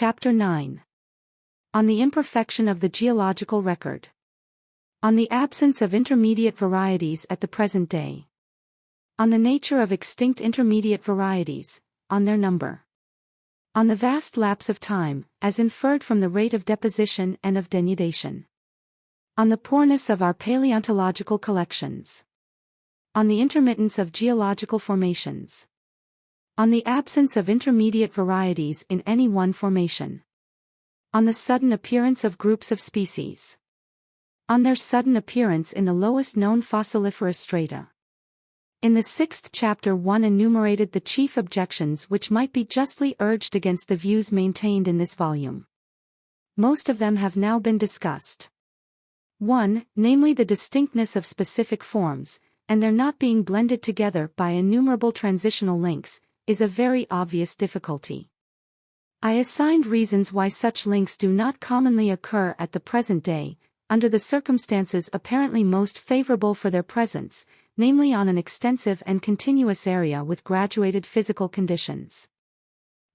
Chapter 9. On the imperfection of the geological record. On the absence of intermediate varieties at the present day. On the nature of extinct intermediate varieties, on their number. On the vast lapse of time, as inferred from the rate of deposition and of denudation. On the poorness of our paleontological collections. On the intermittence of geological formations. On the absence of intermediate varieties in any one formation. On the sudden appearance of groups of species. On their sudden appearance in the lowest known fossiliferous strata. In the 6th chapter one enumerated the chief objections which might be justly urged against the views maintained in this volume. Most of them have now been discussed. 1. Namely the distinctness of specific forms, and their not being blended together by innumerable transitional links, is a very obvious difficulty. I assigned reasons why such links do not commonly occur at the present day, under the circumstances apparently most favorable for their presence, namely on an extensive and continuous area with graduated physical conditions.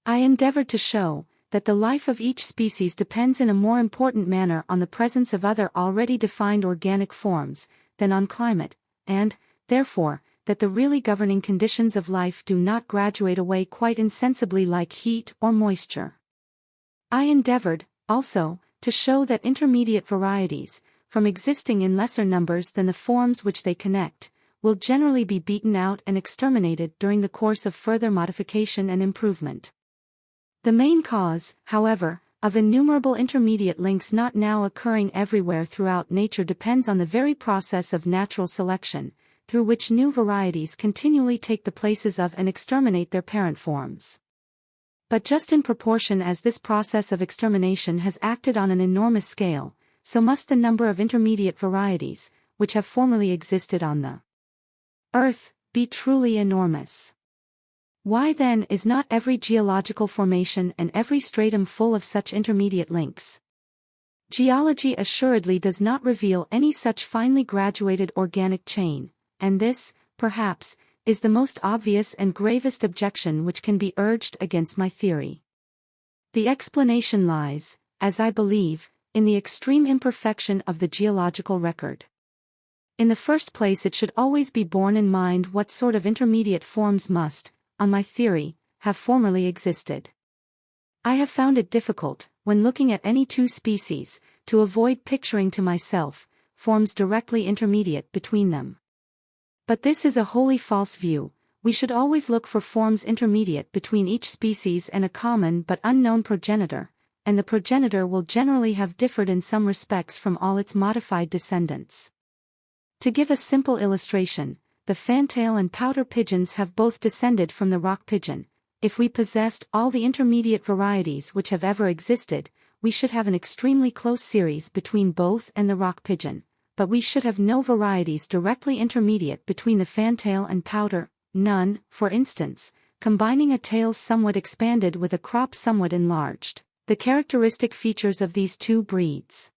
I endeavored to show that the life of each species depends in a more important manner on the presence of other already defined organic forms than on climate, and, therefore, that the really governing conditions of life do not graduate away quite insensibly like heat or moisture. I endeavored, also, to show that intermediate varieties, from existing in lesser numbers than the forms which they connect, will generally be beaten out and exterminated during the course of further modification and improvement. The main cause, however, of innumerable intermediate links not now occurring everywhere throughout nature depends on the very process of natural selection, through which new varieties continually take the places of and exterminate their parent forms. But just in proportion as this process of extermination has acted on an enormous scale, so must the number of intermediate varieties, which have formerly existed on the earth, be truly enormous. Why then is not every geological formation and every stratum full of such intermediate links? Geology assuredly does not reveal any such finely graduated organic chain, and this, perhaps, is the most obvious and gravest objection which can be urged against my theory. The explanation lies, as I believe, in the extreme imperfection of the geological record. In the first place, it should always be borne in mind what sort of intermediate forms must, on my theory, have formerly existed. I have found it difficult, when looking at any two species, to avoid picturing to myself forms directly intermediate between them. But this is a wholly false view. We should always look for forms intermediate between each species and a common but unknown progenitor, and the progenitor will generally have differed in some respects from all its modified descendants. To give a simple illustration, the fantail and pouter pigeons have both descended from the rock pigeon. If we possessed all the intermediate varieties which have ever existed, we should have an extremely close series between both and the rock pigeon. But we should have no varieties directly intermediate between the fantail and pouter, none, for instance, combining a tail somewhat expanded with a crop somewhat enlarged, the characteristic features of these two breeds.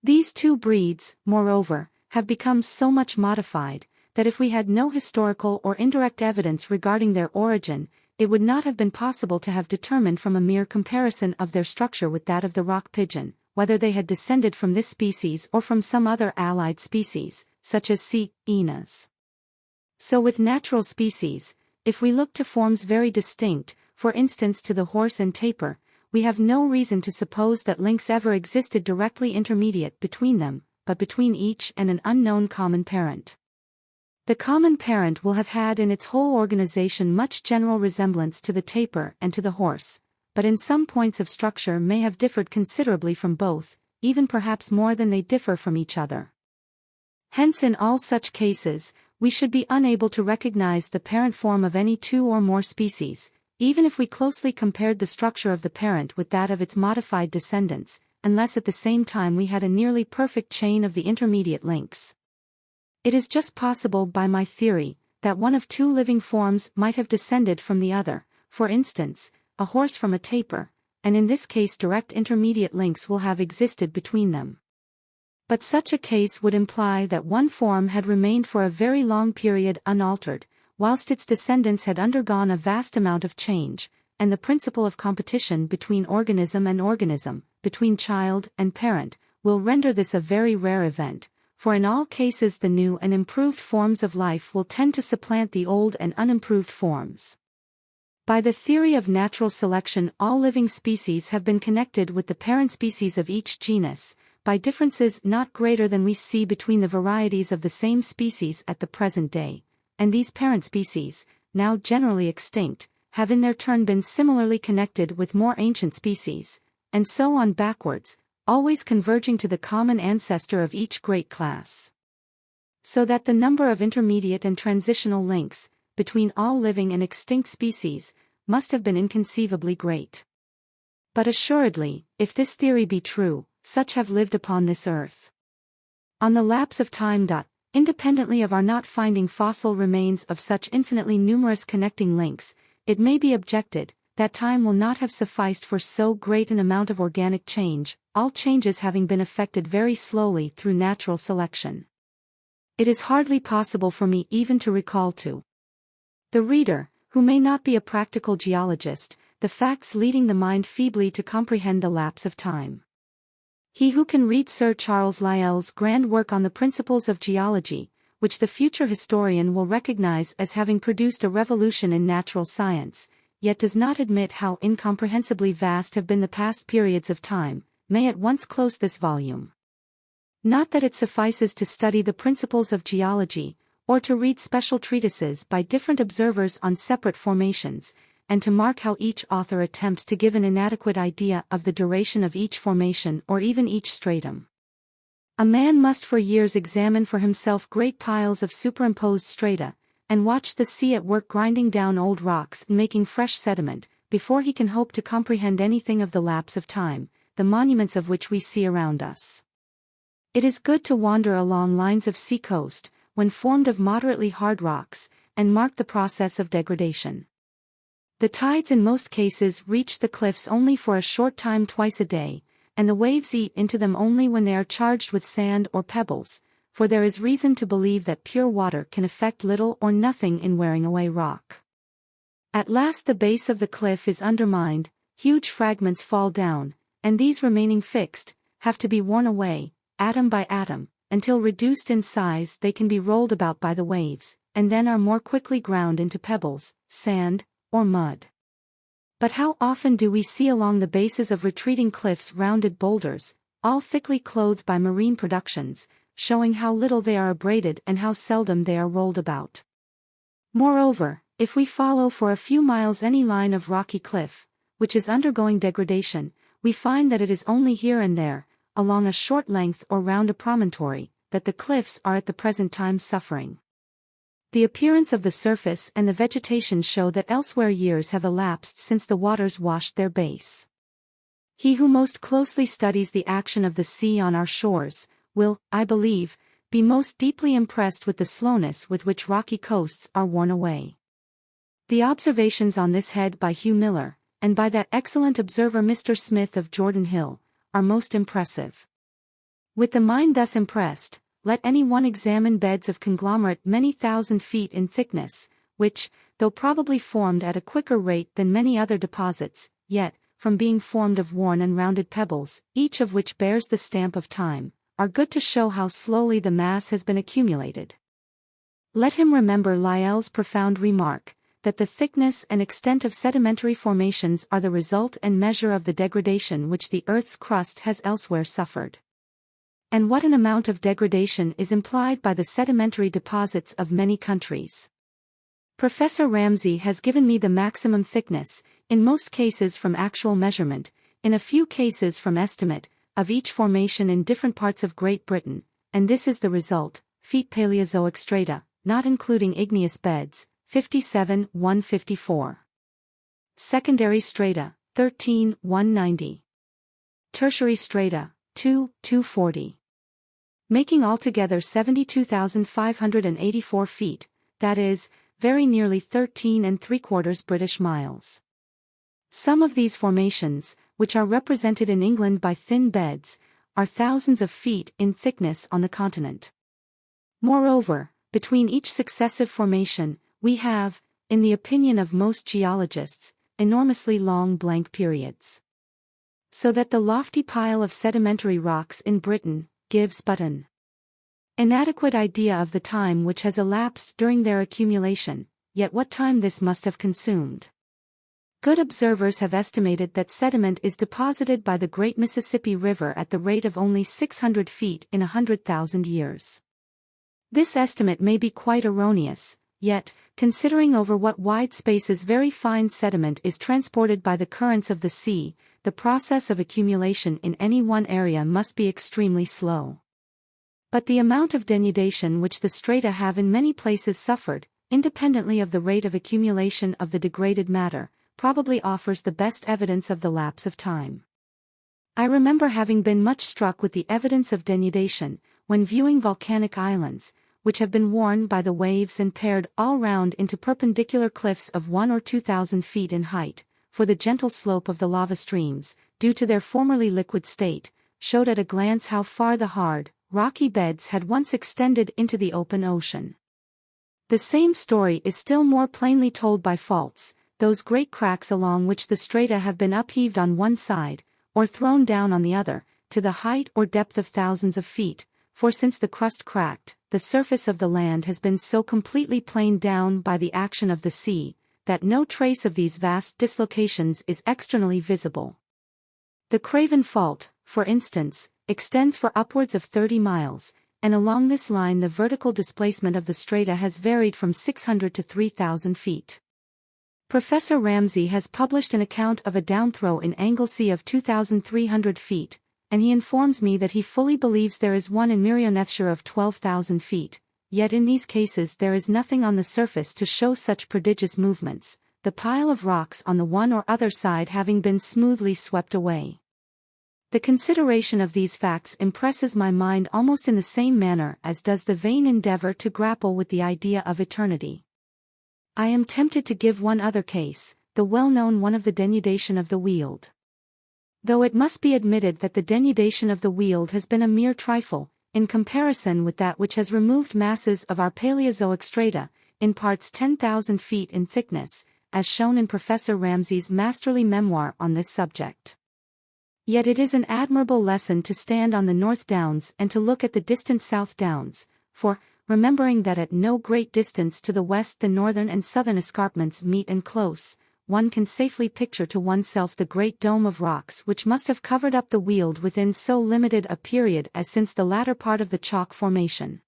These two breeds, moreover, have become so much modified, that if we had no historical or indirect evidence regarding their origin, it would not have been possible to have determined from a mere comparison of their structure with that of the rock pigeon, whether they had descended from this species or from some other allied species, such as C. enas. So with natural species, if we look to forms very distinct, for instance to the horse and tapir, we have no reason to suppose that links ever existed directly intermediate between them, but between each and an unknown common parent. The common parent will have had in its whole organization much general resemblance to the tapir and to the horse, but in some points of structure may have differed considerably from both, even perhaps more than they differ from each other. Hence in all such cases, we should be unable to recognize the parent form of any two or more species, even if we closely compared the structure of the parent with that of its modified descendants, unless at the same time we had a nearly perfect chain of the intermediate links. It is just possible by my theory, that one of two living forms might have descended from the other, for instance, a horse from a tapir, and in this case direct intermediate links will have existed between them. But such a case would imply that one form had remained for a very long period unaltered, whilst its descendants had undergone a vast amount of change, and the principle of competition between organism and organism, between child and parent, will render this a very rare event, for in all cases the new and improved forms of life will tend to supplant the old and unimproved forms. By the theory of natural selection, all living species have been connected with the parent species of each genus, by differences not greater than we see between the varieties of the same species at the present day, and these parent species, now generally extinct, have in their turn been similarly connected with more ancient species, and so on backwards, always converging to the common ancestor of each great class. So that the number of intermediate and transitional links, between all living and extinct species, must have been inconceivably great. But assuredly, if this theory be true, such have lived upon this earth. On the lapse of time. Independently of our not finding fossil remains of such infinitely numerous connecting links, it may be objected that time will not have sufficed for so great an amount of organic change, all changes having been effected very slowly through natural selection. It is hardly possible for me even to recall to the reader, who may not be a practical geologist, the facts leading the mind feebly to comprehend the lapse of time. He who can read Sir Charles Lyell's grand work on the principles of geology, which the future historian will recognize as having produced a revolution in natural science, yet does not admit how incomprehensibly vast have been the past periods of time, may at once close this volume. Not that it suffices to study the principles of geology, or to read special treatises by different observers on separate formations, and to mark how each author attempts to give an inadequate idea of the duration of each formation or even each stratum. A man must for years examine for himself great piles of superimposed strata, and watch the sea at work grinding down old rocks and making fresh sediment, before he can hope to comprehend anything of the lapse of time, the monuments of which we see around us. It is good to wander along lines of sea coast, when formed of moderately hard rocks, and mark the process of degradation. The tides in most cases reach the cliffs only for a short time twice a day, and the waves eat into them only when they are charged with sand or pebbles, for there is reason to believe that pure water can effect little or nothing in wearing away rock. At last the base of the cliff is undermined, huge fragments fall down, and these remaining fixed, have to be worn away, atom by atom, until reduced in size they can be rolled about by the waves, and then are more quickly ground into pebbles, sand, or mud. But how often do we see along the bases of retreating cliffs rounded boulders, all thickly clothed by marine productions, showing how little they are abraded and how seldom they are rolled about. Moreover, if we follow for a few miles any line of rocky cliff, which is undergoing degradation, we find that it is only here and there, along a short length or round a promontory, that the cliffs are at the present time suffering. The appearance of the surface and the vegetation show that elsewhere years have elapsed since the waters washed their base. He who most closely studies the action of the sea on our shores, will, I believe, be most deeply impressed with the slowness with which rocky coasts are worn away. The observations on this head by Hugh Miller, and by that excellent observer Mr. Smith of Jordan Hill, are most impressive. With the mind thus impressed, let any one examine beds of conglomerate many thousand feet in thickness, which, though probably formed at a quicker rate than many other deposits, yet, from being formed of worn and rounded pebbles, each of which bears the stamp of time, are good to show how slowly the mass has been accumulated. Let him remember Lyell's profound remark, that the thickness and extent of sedimentary formations are the result and measure of the degradation which the earth's crust has elsewhere suffered. And what an amount of degradation is implied by the sedimentary deposits of many countries. Professor Ramsay has given me the maximum thickness, in most cases from actual measurement, in a few cases from estimate, of each formation in different parts of Great Britain, and this is the result: feet Paleozoic strata, not including igneous beds, 57,154. Secondary strata, 13,190. Tertiary strata, 2,240. Making altogether 72,584 feet, that is, very nearly 13 3/4 British miles. Some of these formations, which are represented in England by thin beds, are thousands of feet in thickness on the continent. Moreover, between each successive formation, we have, in the opinion of most geologists, enormously long blank periods. So that the lofty pile of sedimentary rocks in Britain gives but an inadequate idea of the time which has elapsed during their accumulation, yet what time this must have consumed. Good observers have estimated that sediment is deposited by the great Mississippi River at the rate of only 600 feet in 100,000 years. This estimate may be quite erroneous, yet, considering over what wide spaces very fine sediment is transported by the currents of the sea, the process of accumulation in any one area must be extremely slow. But the amount of denudation which the strata have in many places suffered, independently of the rate of accumulation of the degraded matter, probably offers the best evidence of the lapse of time. I remember having been much struck with the evidence of denudation, when viewing volcanic islands, which have been worn by the waves and pared all round into perpendicular cliffs of 1,000 or 2,000 feet in height, for the gentle slope of the lava streams, due to their formerly liquid state, showed at a glance how far the hard, rocky beds had once extended into the open ocean. The same story is still more plainly told by faults, those great cracks along which the strata have been upheaved on one side, or thrown down on the other, to the height or depth of thousands of feet, for since the crust cracked, the surface of the land has been so completely planed down by the action of the sea, that no trace of these vast dislocations is externally visible. The Craven Fault, for instance, extends for upwards of 30 miles, and along this line the vertical displacement of the strata has varied from 600 to 3,000 feet. Professor Ramsay has published an account of a downthrow in Anglesey of 2,300 feet, and he informs me that he fully believes there is one in Merionethshire of 12,000 feet, yet in these cases there is nothing on the surface to show such prodigious movements, the pile of rocks on the one or other side having been smoothly swept away. The consideration of these facts impresses my mind almost in the same manner as does the vain endeavor to grapple with the idea of eternity. I am tempted to give one other case, the well-known one of the denudation of the Weald. Though it must be admitted that the denudation of the Weald has been a mere trifle, in comparison with that which has removed masses of our Paleozoic strata, in parts 10,000 feet in thickness, as shown in Professor Ramsay's masterly memoir on this subject. Yet it is an admirable lesson to stand on the North Downs and to look at the distant South Downs, for, remembering that at no great distance to the west the northern and southern escarpments meet and close, one can safely picture to oneself the great dome of rocks which must have covered up the Weald within so limited a period as since the latter part of the chalk formation.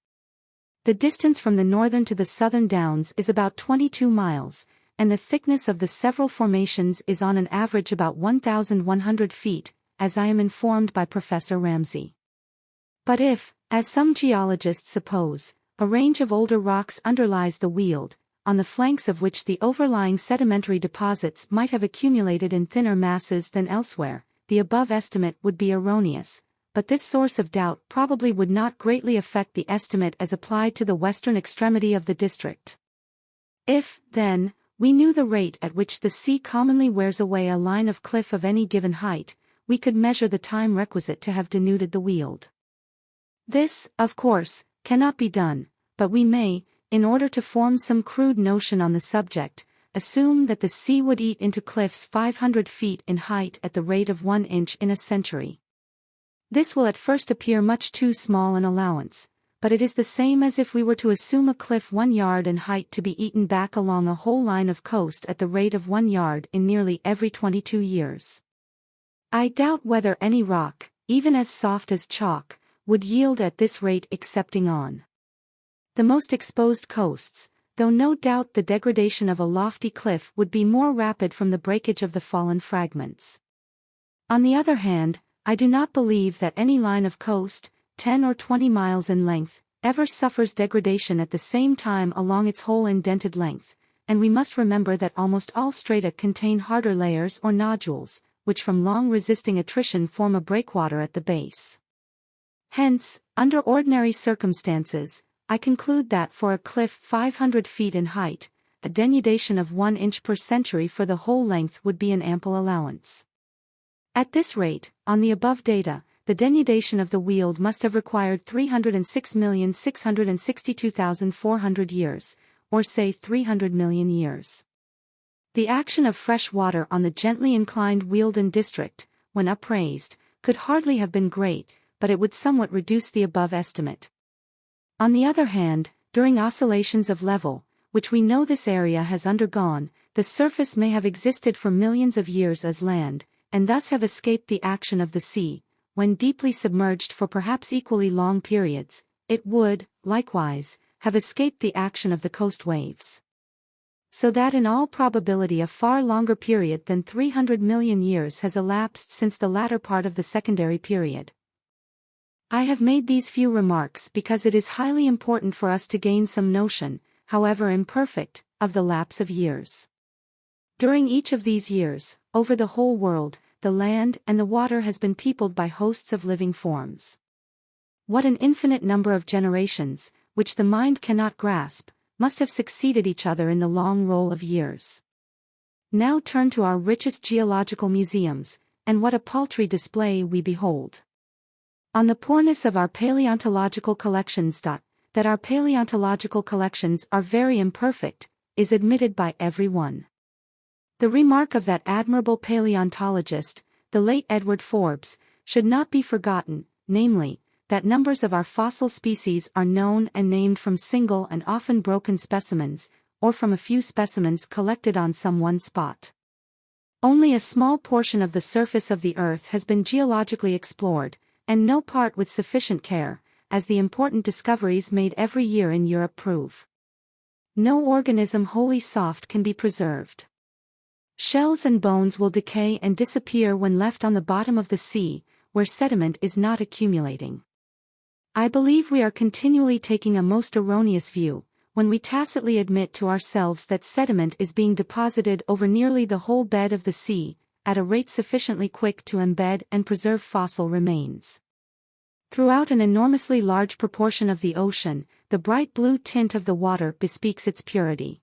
The distance from the northern to the southern downs is about 22 miles, and the thickness of the several formations is on an average about 1,100 feet, as I am informed by Professor Ramsay. But if, as some geologists suppose, a range of older rocks underlies the Weald, on the flanks of which the overlying sedimentary deposits might have accumulated in thinner masses than elsewhere, the above estimate would be erroneous, but this source of doubt probably would not greatly affect the estimate as applied to the western extremity of the district. If, then, we knew the rate at which the sea commonly wears away a line of cliff of any given height, we could measure the time requisite to have denuded the Weald. This, of course, cannot be done, but we may, in order to form some crude notion on the subject, assume that the sea would eat into cliffs 500 feet in height at the rate of 1 inch in a century. This will at first appear much too small an allowance, but it is the same as if we were to assume a cliff 1 yard in height to be eaten back along a whole line of coast at the rate of 1 yard in nearly every 22 years. I doubt whether any rock, even as soft as chalk, would yield at this rate excepting on the most exposed coasts, though no doubt the degradation of a lofty cliff would be more rapid from the breakage of the fallen fragments. On the other hand, I do not believe that any line of coast, 10 or 20 miles in length, ever suffers degradation at the same time along its whole indented length, and we must remember that almost all strata contain harder layers or nodules, which from long resisting attrition form a breakwater at the base. Hence, under ordinary circumstances, I conclude that for a cliff 500 feet in height, a denudation of 1 inch per century for the whole length would be an ample allowance. At this rate, on the above data, the denudation of the Weald must have required 306,662,400 years, or say 300 million years. The action of fresh water on the gently inclined Wealden district, when upraised, could hardly have been great, but it would somewhat reduce the above estimate. On the other hand, during oscillations of level, which we know this area has undergone, the surface may have existed for millions of years as land, and thus have escaped the action of the sea. When deeply submerged for perhaps equally long periods, it would, likewise, have escaped the action of the coast waves. So that in all probability a far longer period than 300 million years has elapsed since the latter part of the secondary period. I have made these few remarks because it is highly important for us to gain some notion, however imperfect, of the lapse of years. During each of these years, over the whole world, the land and the water has been peopled by hosts of living forms. What an infinite number of generations, which the mind cannot grasp, must have succeeded each other in the long roll of years. Now turn to our richest geological museums, and what a paltry display we behold. On the poorness of our paleontological collections. That our paleontological collections are very imperfect, is admitted by every one. The remark of that admirable paleontologist, the late Edward Forbes, should not be forgotten, namely, that numbers of our fossil species are known and named from single and often broken specimens, or from a few specimens collected on some one spot. Only a small portion of the surface of the earth has been geologically explored, and no part with sufficient care, as the important discoveries made every year in Europe prove. No organism wholly soft can be preserved. Shells and bones will decay and disappear when left on the bottom of the sea, where sediment is not accumulating. I believe we are continually taking a most erroneous view, when we tacitly admit to ourselves that sediment is being deposited over nearly the whole bed of the sea, at a rate sufficiently quick to embed and preserve fossil remains. Throughout an enormously large proportion of the ocean, the bright blue tint of the water bespeaks its purity.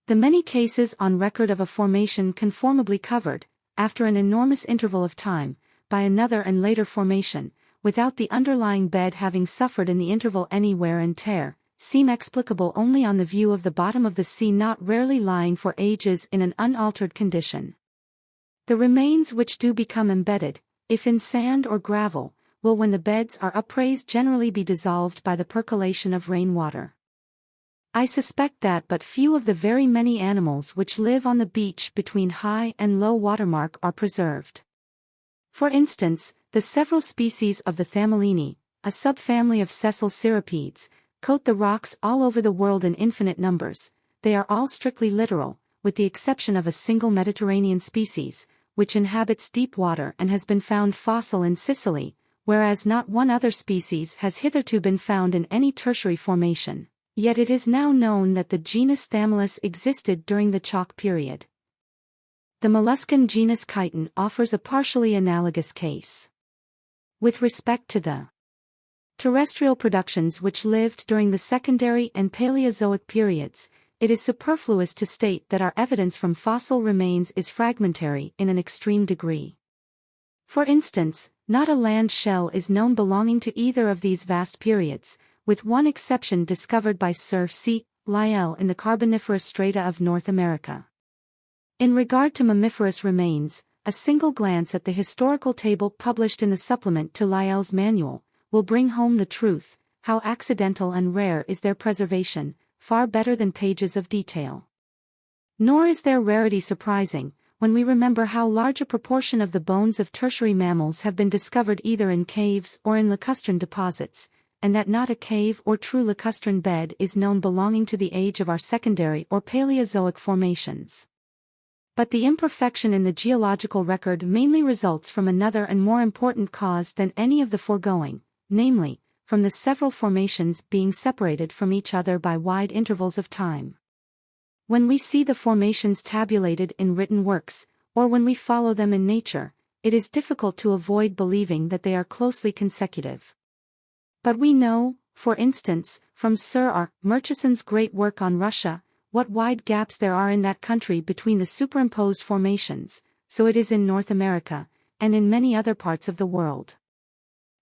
The many cases on record of a formation conformably covered, after an enormous interval of time, by another and later formation, without the underlying bed having suffered in the interval any wear and tear, seem explicable only on the view of the bottom of the sea not rarely lying for ages in an unaltered condition. The remains which do become embedded, if in sand or gravel, will when the beds are upraised generally be dissolved by the percolation of rainwater. I suspect that but few of the very many animals which live on the beach between high and low watermark are preserved. For instance, the several species of the Thamellini, a subfamily of sessile cirripedes, coat the rocks all over the world in infinite numbers. They are all strictly littoral, with the exception of a single Mediterranean species, which inhabits deep water and has been found fossil in Sicily, whereas not one other species has hitherto been found in any tertiary formation. Yet it is now known that the genus Thamellus existed during the Chalk period. The molluscan genus Chiton offers a partially analogous case. With respect to the terrestrial productions which lived during the secondary and Paleozoic periods, it is superfluous to state that our evidence from fossil remains is fragmentary in an extreme degree. For instance, not a land shell is known belonging to either of these vast periods, with one exception discovered by Sir C. Lyell in the Carboniferous strata of North America. In regard to mammiferous remains, a single glance at the historical table published in the supplement to Lyell's manual will bring home the truth, how accidental and rare is their preservation, far better than pages of detail. Nor is their rarity surprising, when we remember how large a proportion of the bones of tertiary mammals have been discovered either in caves or in lacustrine deposits, and that not a cave or true lacustrine bed is known belonging to the age of our secondary or Paleozoic formations. But the imperfection in the geological record mainly results from another and more important cause than any of the foregoing, namely, from the several formations being separated from each other by wide intervals of time. When we see the formations tabulated in written works, or when we follow them in nature, it is difficult to avoid believing that they are closely consecutive. But we know, for instance, from Sir R. Murchison's great work on Russia, what wide gaps there are in that country between the superimposed formations, so it is in North America, and in many other parts of the world.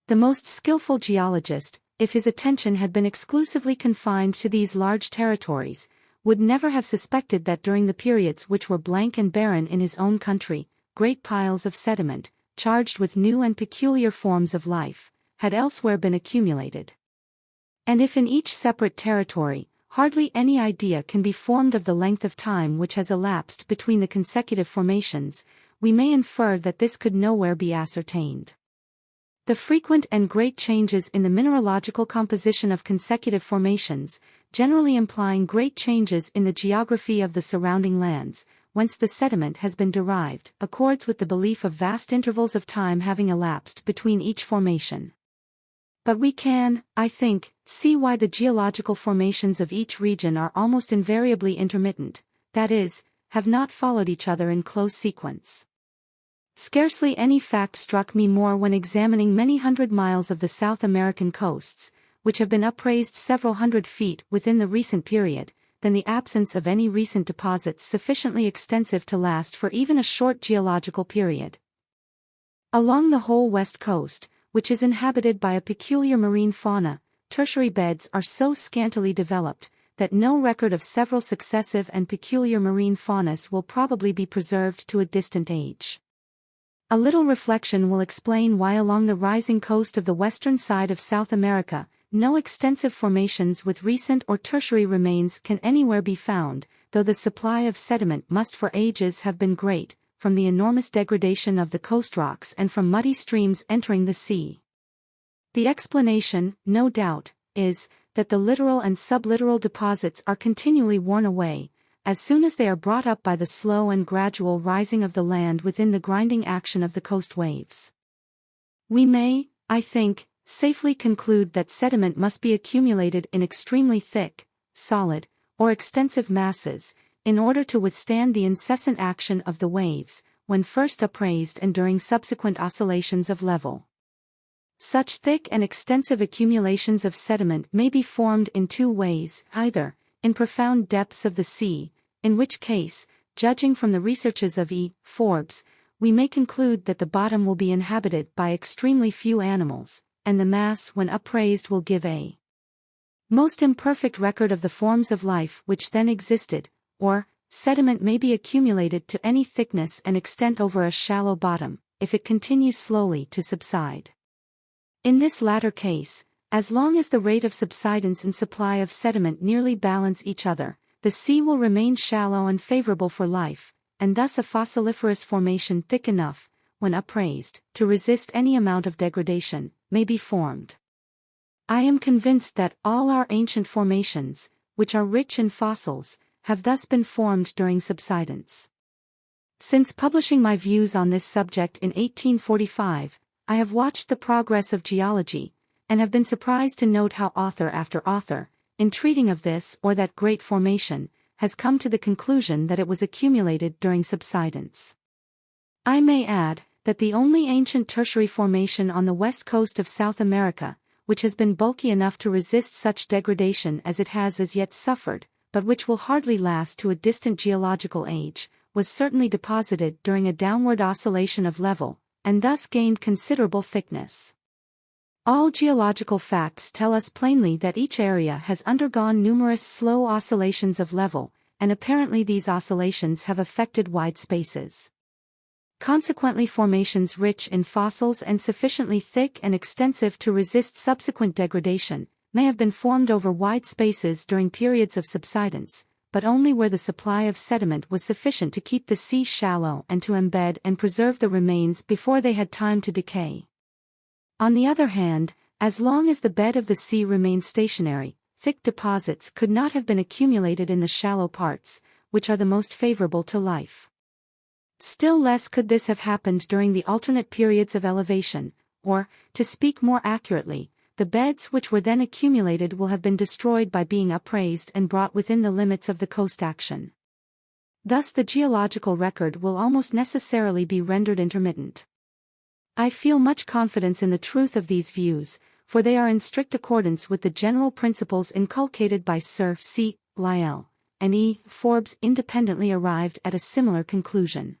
The most skillful geologist, if his attention had been exclusively confined to these large territories, would never have suspected that during the periods which were blank and barren in his own country, great piles of sediment, charged with new and peculiar forms of life, had elsewhere been accumulated. And if in each separate territory, hardly any idea can be formed of the length of time which has elapsed between the consecutive formations, we may infer that this could nowhere be ascertained. The frequent and great changes in the mineralogical composition of consecutive formations, generally implying great changes in the geography of the surrounding lands, whence the sediment has been derived, accords with the belief of vast intervals of time having elapsed between each formation. But we can, I think, see why the geological formations of each region are almost invariably intermittent, that is, have not followed each other in close sequence. Scarcely any fact struck me more when examining many hundred miles of the South American coasts, which have been upraised several hundred feet within the recent period, than the absence of any recent deposits sufficiently extensive to last for even a short geological period. Along the whole west coast, which is inhabited by a peculiar marine fauna, tertiary beds are so scantily developed, that no record of several successive and peculiar marine faunas will probably be preserved to a distant age. A little reflection will explain why along the rising coast of the western side of South America, no extensive formations with recent or tertiary remains can anywhere be found, though the supply of sediment must for ages have been great, from the enormous degradation of the coast rocks and from muddy streams entering the sea. The explanation, no doubt, is that the littoral and sublittoral deposits are continually worn away, as soon as they are brought up by the slow and gradual rising of the land within the grinding action of the coast waves. We may, I think, safely conclude that sediment must be accumulated in extremely thick, solid, or extensive masses, in order to withstand the incessant action of the waves, when first upraised and during subsequent oscillations of level. Such thick and extensive accumulations of sediment may be formed in two ways, either, in profound depths of the sea, in which case, judging from the researches of E. Forbes, we may conclude that the bottom will be inhabited by extremely few animals, and the mass when upraised will give a most imperfect record of the forms of life which then existed, or, sediment may be accumulated to any thickness and extent over a shallow bottom, if it continues slowly to subside. In this latter case, as long as the rate of subsidence and supply of sediment nearly balance each other, the sea will remain shallow and favorable for life, and thus a fossiliferous formation thick enough, when upraised, to resist any amount of degradation, may be formed. I am convinced that all our ancient formations, which are rich in fossils, have thus been formed during subsidence. Since publishing my views on this subject in 1845, I have watched the progress of geology, and have been surprised to note how author after author, in treating of this or that great formation, has come to the conclusion that it was accumulated during subsidence. I may add, that the only ancient tertiary formation on the west coast of South America, which has been bulky enough to resist such degradation as it has as yet suffered, but which will hardly last to a distant geological age, was certainly deposited during a downward oscillation of level, and thus gained considerable thickness. All geological facts tell us plainly that each area has undergone numerous slow oscillations of level, and apparently these oscillations have affected wide spaces. Consequently, formations rich in fossils and sufficiently thick and extensive to resist subsequent degradation, may have been formed over wide spaces during periods of subsidence, but only where the supply of sediment was sufficient to keep the sea shallow and to embed and preserve the remains before they had time to decay. On the other hand, as long as the bed of the sea remained stationary, thick deposits could not have been accumulated in the shallow parts, which are the most favorable to life. Still less could this have happened during the alternate periods of elevation, or, to speak more accurately, the beds which were then accumulated will have been destroyed by being upraised and brought within the limits of the coast action. Thus the geological record will almost necessarily be rendered intermittent. I feel much confidence in the truth of these views, for they are in strict accordance with the general principles inculcated by Sir C. Lyell, and E. Forbes independently arrived at a similar conclusion.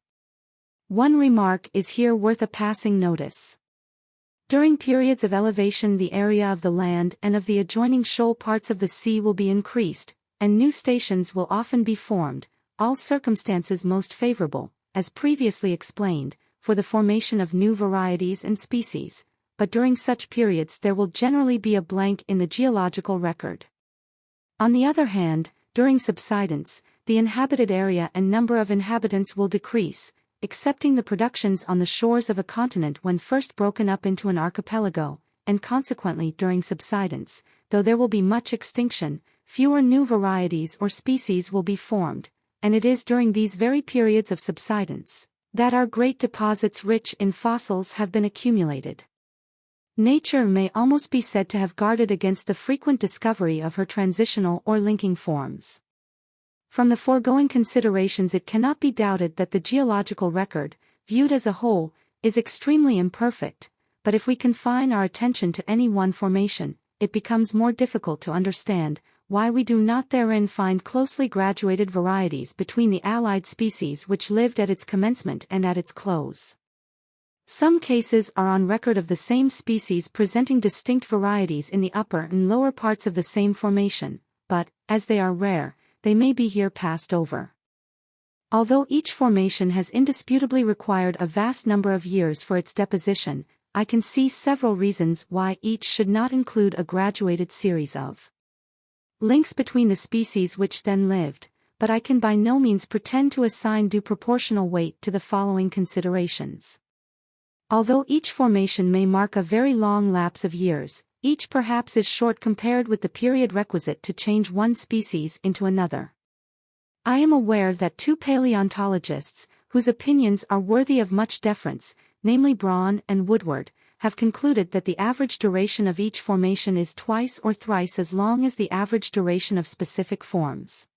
One remark is here worth a passing notice. During periods of elevation the area of the land and of the adjoining shoal parts of the sea will be increased, and new stations will often be formed, all circumstances most favorable, as previously explained, for the formation of new varieties and species, but during such periods there will generally be a blank in the geological record. On the other hand, during subsidence, the inhabited area and number of inhabitants will decrease, excepting the productions on the shores of a continent when first broken up into an archipelago, and consequently during subsidence, though there will be much extinction, fewer new varieties or species will be formed, and it is during these very periods of subsidence that our great deposits rich in fossils have been accumulated. Nature may almost be said to have guarded against the frequent discovery of her transitional or linking forms. From the foregoing considerations, it cannot be doubted that the geological record, viewed as a whole, is extremely imperfect, but if we confine our attention to any one formation, it becomes more difficult to understand why we do not therein find closely graduated varieties between the allied species which lived at its commencement and at its close. Some cases are on record of the same species presenting distinct varieties in the upper and lower parts of the same formation, but, as they are rare, they may be here passed over. Although each formation has indisputably required a vast number of years for its deposition, I can see several reasons why each should not include a graduated series of links between the species which then lived, but I can by no means pretend to assign due proportional weight to the following considerations. Although each formation may mark a very long lapse of years, each perhaps is short compared with the period requisite to change one species into another. I am aware that two paleontologists, whose opinions are worthy of much deference, namely Braun and Woodward, have concluded that the average duration of each formation is twice or thrice as long as the average duration of specific forms.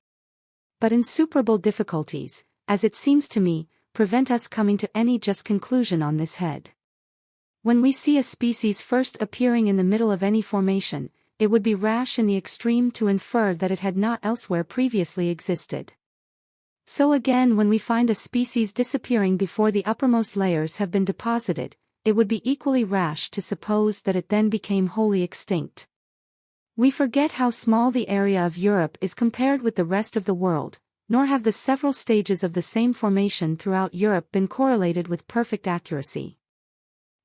But insuperable difficulties, as it seems to me, prevent us coming to any just conclusion on this head. When we see a species first appearing in the middle of any formation, it would be rash in the extreme to infer that it had not elsewhere previously existed. So again, when we find a species disappearing before the uppermost layers have been deposited, it would be equally rash to suppose that it then became wholly extinct. We forget how small the area of Europe is compared with the rest of the world, nor have the several stages of the same formation throughout Europe been correlated with perfect accuracy.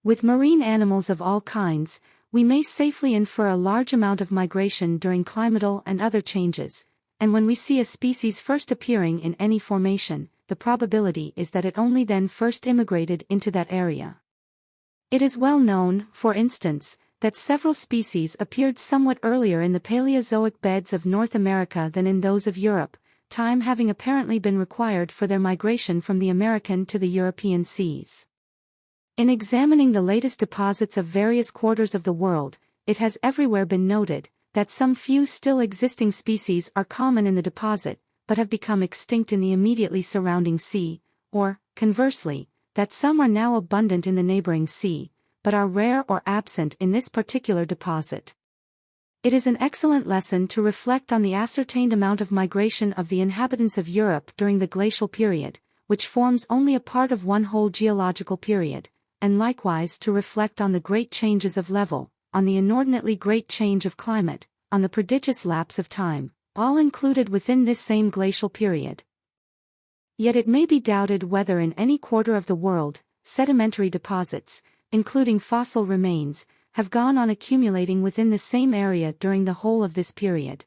With marine animals of all kinds, we may safely infer a large amount of migration during climatal and other changes, and when we see a species first appearing in any formation, the probability is that it only then first immigrated into that area. It is well known, for instance, that several species appeared somewhat earlier in the Paleozoic beds of North America than in those of Europe, time having apparently been required for their migration from the American to the European seas. In examining the latest deposits of various quarters of the world, it has everywhere been noted that some few still existing species are common in the deposit, but have become extinct in the immediately surrounding sea, or, conversely, that some are now abundant in the neighboring sea, but are rare or absent in this particular deposit. It is an excellent lesson to reflect on the ascertained amount of migration of the inhabitants of Europe during the glacial period, which forms only a part of one whole geological period, and likewise to reflect on the great changes of level, on the inordinately great change of climate, on the prodigious lapse of time, all included within this same glacial period. Yet it may be doubted whether in any quarter of the world, sedimentary deposits, including fossil remains, have gone on accumulating within the same area during the whole of this period.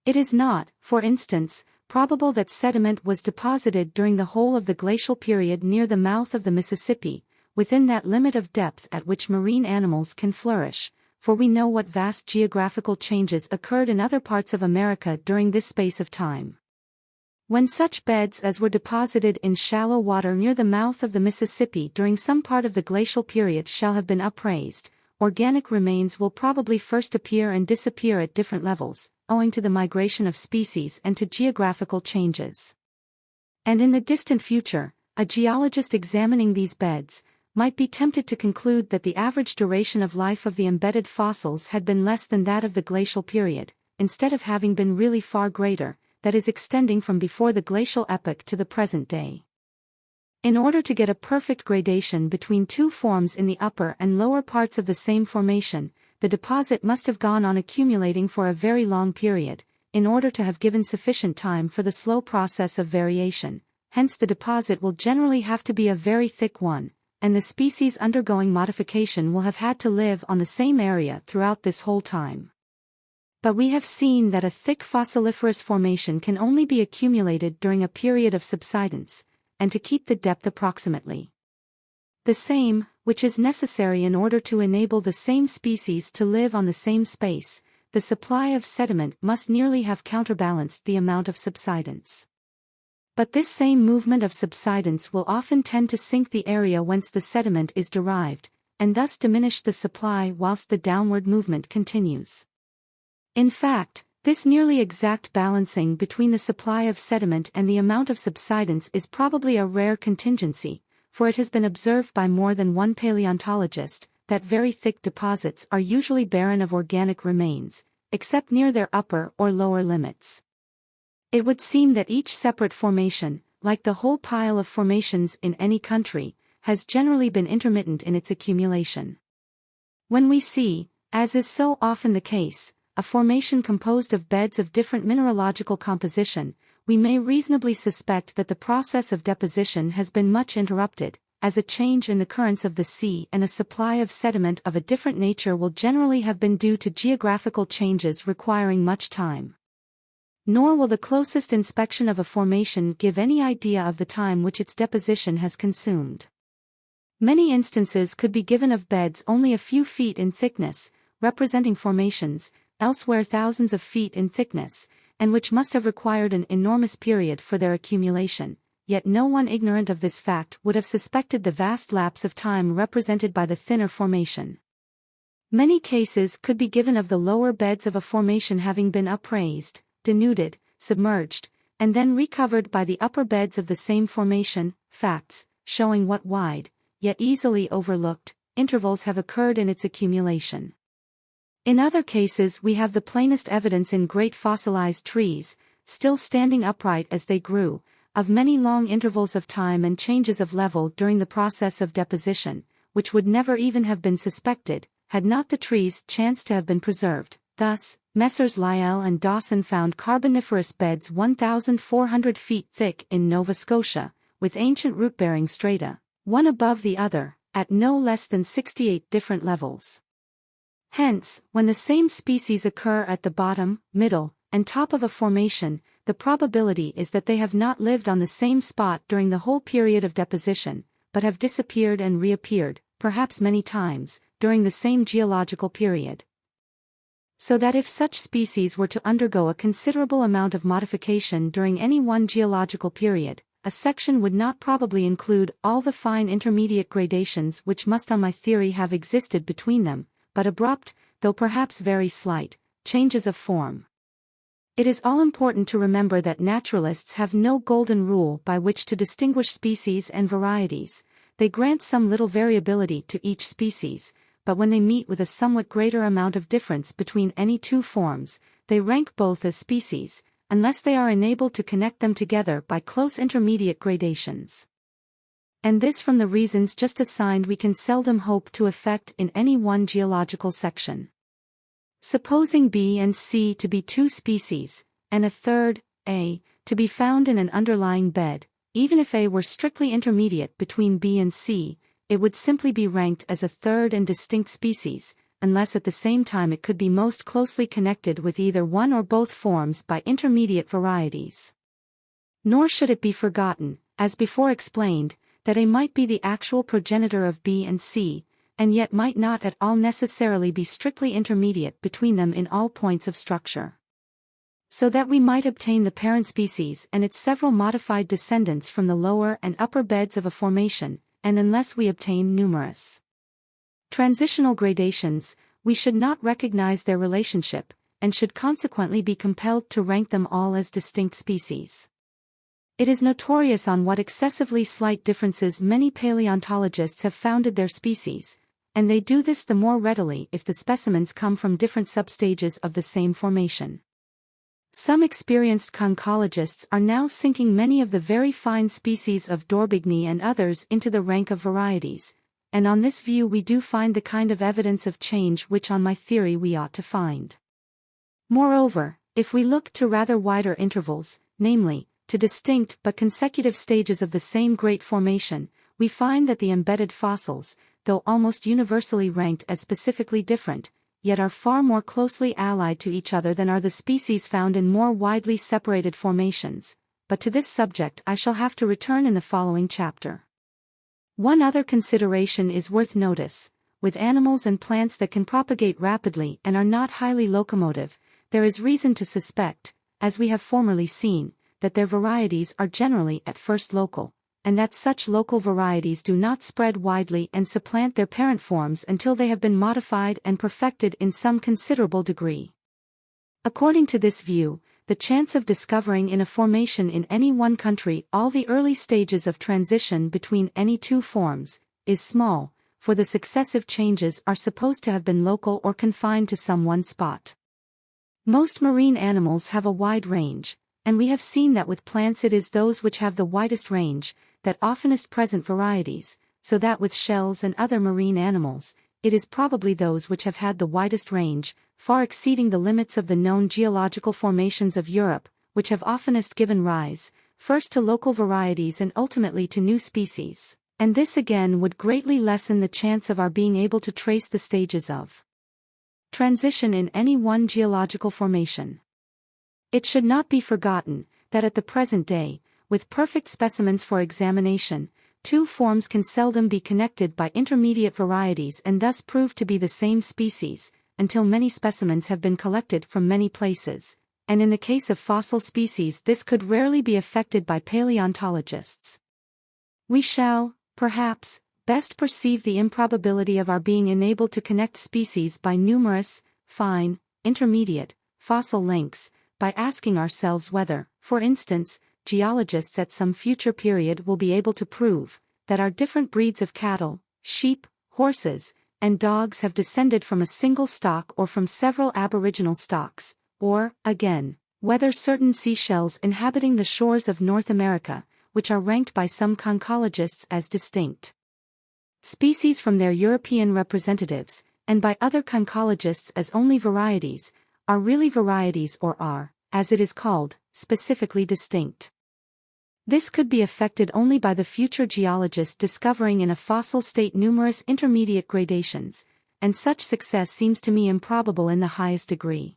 It is not, for instance, probable that sediment was deposited during the whole of the glacial period near the mouth of the Mississippi, within that limit of depth at which marine animals can flourish, for we know what vast geographical changes occurred in other parts of America during this space of time. When such beds as were deposited in shallow water near the mouth of the Mississippi during some part of the glacial period shall have been upraised, organic remains will probably first appear and disappear at different levels, owing to the migration of species and to geographical changes. And in the distant future, a geologist examining these beds might be tempted to conclude that the average duration of life of the embedded fossils had been less than that of the glacial period, instead of having been really far greater, that is extending from before the glacial epoch to the present day. In order to get a perfect gradation between two forms in the upper and lower parts of the same formation, the deposit must have gone on accumulating for a very long period, in order to have given sufficient time for the slow process of variation, hence the deposit will generally have to be a very thick one, and the species undergoing modification will have had to live on the same area throughout this whole time. But we have seen that a thick fossiliferous formation can only be accumulated during a period of subsidence, and to keep the depth approximately the same, which is necessary in order to enable the same species to live on the same space. The supply of sediment must nearly have counterbalanced the amount of subsidence. But this same movement of subsidence will often tend to sink the area whence the sediment is derived, and thus diminish the supply whilst the downward movement continues. In fact, this nearly exact balancing between the supply of sediment and the amount of subsidence is probably a rare contingency, for it has been observed by more than one paleontologist that very thick deposits are usually barren of organic remains, except near their upper or lower limits. It would seem that each separate formation, like the whole pile of formations in any country, has generally been intermittent in its accumulation. When we see, as is so often the case, a formation composed of beds of different mineralogical composition, we may reasonably suspect that the process of deposition has been much interrupted, as a change in the currents of the sea and a supply of sediment of a different nature will generally have been due to geographical changes requiring much time. Nor will the closest inspection of a formation give any idea of the time which its deposition has consumed. Many instances could be given of beds only a few feet in thickness, representing formations, elsewhere thousands of feet in thickness, and which must have required an enormous period for their accumulation, yet no one ignorant of this fact would have suspected the vast lapse of time represented by the thinner formation. Many cases could be given of the lower beds of a formation having been upraised, denuded, submerged, and then recovered by the upper beds of the same formation, facts showing what wide, yet easily overlooked, intervals have occurred in its accumulation. In other cases we have the plainest evidence in great fossilized trees, still standing upright as they grew, of many long intervals of time and changes of level during the process of deposition, which would never even have been suspected, had not the trees chanced to have been preserved. Thus, Messrs. Lyell and Dawson found carboniferous beds 1,400 feet thick in Nova Scotia, with ancient root-bearing strata, one above the other, at no less than 68 different levels. Hence, when the same species occur at the bottom, middle, and top of a formation, the probability is that they have not lived on the same spot during the whole period of deposition, but have disappeared and reappeared, perhaps many times, during the same geological period. So that if such species were to undergo a considerable amount of modification during any one geological period, a section would not probably include all the fine intermediate gradations which must on my theory have existed between them, but abrupt, though perhaps very slight, changes of form. It is all important to remember that naturalists have no golden rule by which to distinguish species and varieties. They grant some little variability to each species, but when they meet with a somewhat greater amount of difference between any two forms, they rank both as species, unless they are enabled to connect them together by close intermediate gradations. And this from the reasons just assigned we can seldom hope to effect in any one geological section. Supposing B and C to be two species, and a third, A, to be found in an underlying bed, even if A were strictly intermediate between B and C, it would simply be ranked as a third and distinct species, unless at the same time it could be most closely connected with either one or both forms by intermediate varieties. Nor should it be forgotten, as before explained, that A might be the actual progenitor of B and C, and yet might not at all necessarily be strictly intermediate between them in all points of structure. So that we might obtain the parent species and its several modified descendants from the lower and upper beds of a formation, and unless we obtain numerous transitional gradations, we should not recognize their relationship, and should consequently be compelled to rank them all as distinct species. It is notorious on what excessively slight differences many paleontologists have founded their species, and they do this the more readily if the specimens come from different substages of the same formation. Some experienced conchologists are now sinking many of the very fine species of D'Orbigny and others into the rank of varieties, and on this view we do find the kind of evidence of change which on my theory we ought to find. Moreover, If we look to rather wider intervals, namely, to distinct but consecutive stages of the same great formation, we find that the embedded fossils, though almost universally ranked as specifically different, yet are far more closely allied to each other than are the species found in more widely separated formations, but to this subject I shall have to return in the following chapter. One other consideration is worth notice: with animals and plants that can propagate rapidly and are not highly locomotive, there is reason to suspect, as we have formerly seen, that their varieties are generally at first local, and that such local varieties do not spread widely and supplant their parent forms until they have been modified and perfected in some considerable degree. According to this view, the chance of discovering in a formation in any one country all the early stages of transition between any two forms is small, for the successive changes are supposed to have been local or confined to some one spot. Most marine animals have a wide range, and we have seen that with plants it is those which have the widest range that oftenest present varieties, so that with shells and other marine animals, it is probably those which have had the widest range, far exceeding the limits of the known geological formations of Europe, which have oftenest given rise, first to local varieties and ultimately to new species, and this again would greatly lessen the chance of our being able to trace the stages of transition in any one geological formation. It should not be forgotten that at the present day, with perfect specimens for examination, two forms can seldom be connected by intermediate varieties and thus prove to be the same species, until many specimens have been collected from many places, and in the case of fossil species this could rarely be effected by paleontologists. We shall, perhaps, best perceive the improbability of our being enabled to connect species by numerous, fine, intermediate, fossil links, by asking ourselves whether, for instance, geologists at some future period will be able to prove that our different breeds of cattle, sheep, horses, and dogs have descended from a single stock or from several aboriginal stocks, or, again, whether certain seashells inhabiting the shores of North America, which are ranked by some conchologists as distinct species from their European representatives, and by other conchologists as only varieties, are really varieties or are, as it is called, specifically distinct. This could be effected only by the future geologist discovering in a fossil state numerous intermediate gradations, and such success seems to me improbable in the highest degree.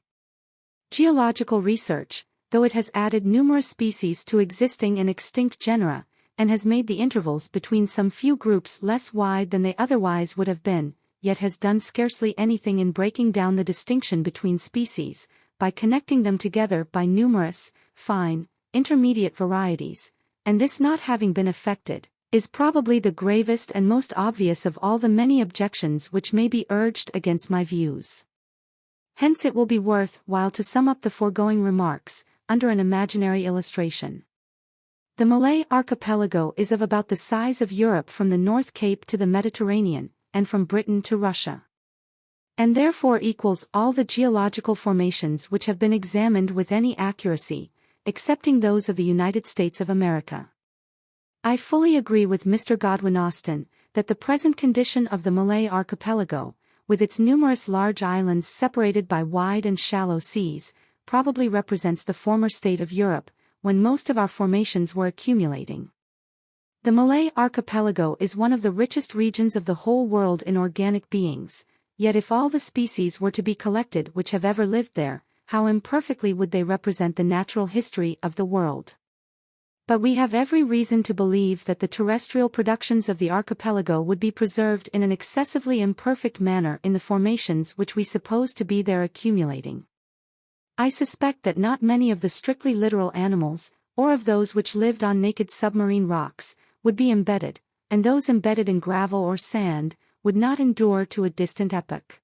Geological research, though it has added numerous species to existing and extinct genera, and has made the intervals between some few groups less wide than they otherwise would have been, yet has done scarcely anything in breaking down the distinction between species, by connecting them together by numerous, fine, intermediate varieties, and this not having been effected, is probably the gravest and most obvious of all the many objections which may be urged against my views. Hence it will be worth while to sum up the foregoing remarks, under an imaginary illustration. The Malay archipelago is of about the size of Europe from the North Cape to the Mediterranean, and from Britain to Russia, and therefore equals all the geological formations which have been examined with any accuracy, excepting those of the United States of America. I fully agree with Mr. Godwin Austen that the present condition of the Malay archipelago, with its numerous large islands separated by wide and shallow seas, probably represents the former state of Europe, when most of our formations were accumulating. The Malay archipelago is one of the richest regions of the whole world in organic beings, yet if all the species were to be collected which have ever lived there, how imperfectly would they represent the natural history of the world. But we have every reason to believe that the terrestrial productions of the archipelago would be preserved in an excessively imperfect manner in the formations which we suppose to be there accumulating. I suspect that not many of the strictly littoral animals, or of those which lived on naked submarine rocks, would be embedded, and those embedded in gravel or sand, would not endure to a distant epoch.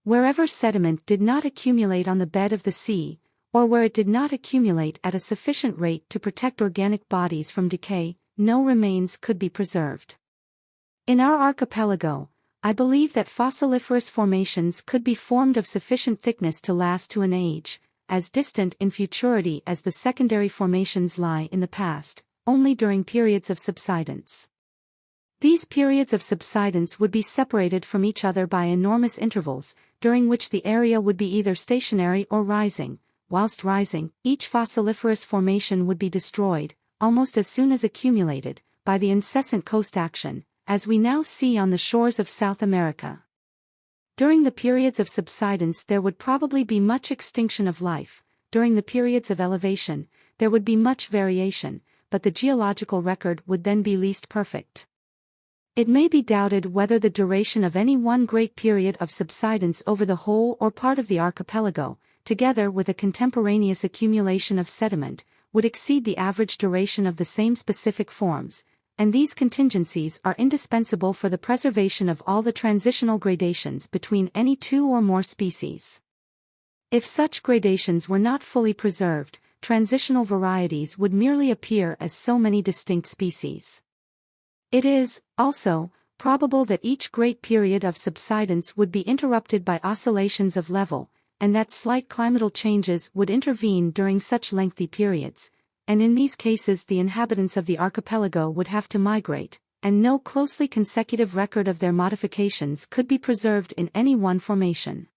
Wherever sediment did not accumulate on the bed of the sea, or where it did not accumulate at a sufficient rate to protect organic bodies from decay, no remains could be preserved. In our archipelago, I believe that fossiliferous formations could be formed of sufficient thickness to last to an age, as distant in futurity as the secondary formations lie in the past, only during periods of subsidence. These periods of subsidence would be separated from each other by enormous intervals, during which the area would be either stationary or rising, whilst rising, each fossiliferous formation would be destroyed, almost as soon as accumulated, by the incessant coast action, as we now see on the shores of South America. During the periods of subsidence there would probably be much extinction of life. During the periods of elevation, there would be much variation, but the geological record would then be least perfect. It may be doubted whether the duration of any one great period of subsidence over the whole or part of the archipelago, together with a contemporaneous accumulation of sediment, would exceed the average duration of the same specific forms, and these contingencies are indispensable for the preservation of all the transitional gradations between any two or more species. If such gradations were not fully preserved, transitional varieties would merely appear as so many distinct species. It is, also, probable that each great period of subsidence would be interrupted by oscillations of level, and that slight climatal changes would intervene during such lengthy periods, and in these cases the inhabitants of the archipelago would have to migrate, and no closely consecutive record of their modifications could be preserved in any one formation.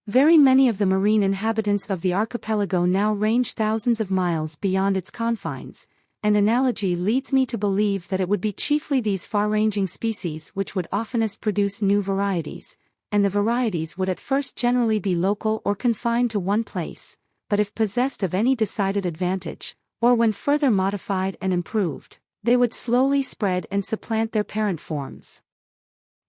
Very many of the marine inhabitants of the archipelago now range thousands of miles beyond its confines. An analogy leads me to believe that it would be chiefly these far-ranging species which would oftenest produce new varieties, and the varieties would at first generally be local or confined to one place, but if possessed of any decided advantage, or when further modified and improved, they would slowly spread and supplant their parent forms.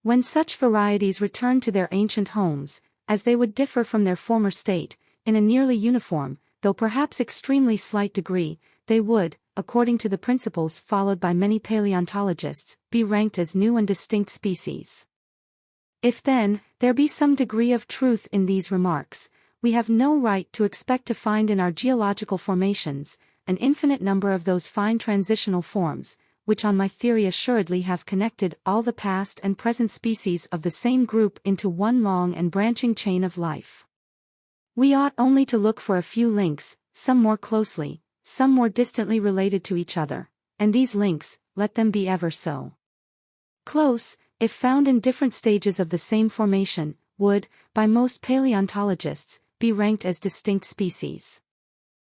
When such varieties return to their ancient homes, as they would differ from their former state, in a nearly uniform, though perhaps extremely slight degree, they would, according to the principles followed by many paleontologists, be ranked as new and distinct species. If then, there be some degree of truth in these remarks, we have no right to expect to find in our geological formations an infinite number of those fine transitional forms, which on my theory assuredly have connected all the past and present species of the same group into one long and branching chain of life. We ought only to look for a few links, some more closely, some more distantly related to each other, and these links, let them be ever so close, if found in different stages of the same formation, would, by most paleontologists, be ranked as distinct species.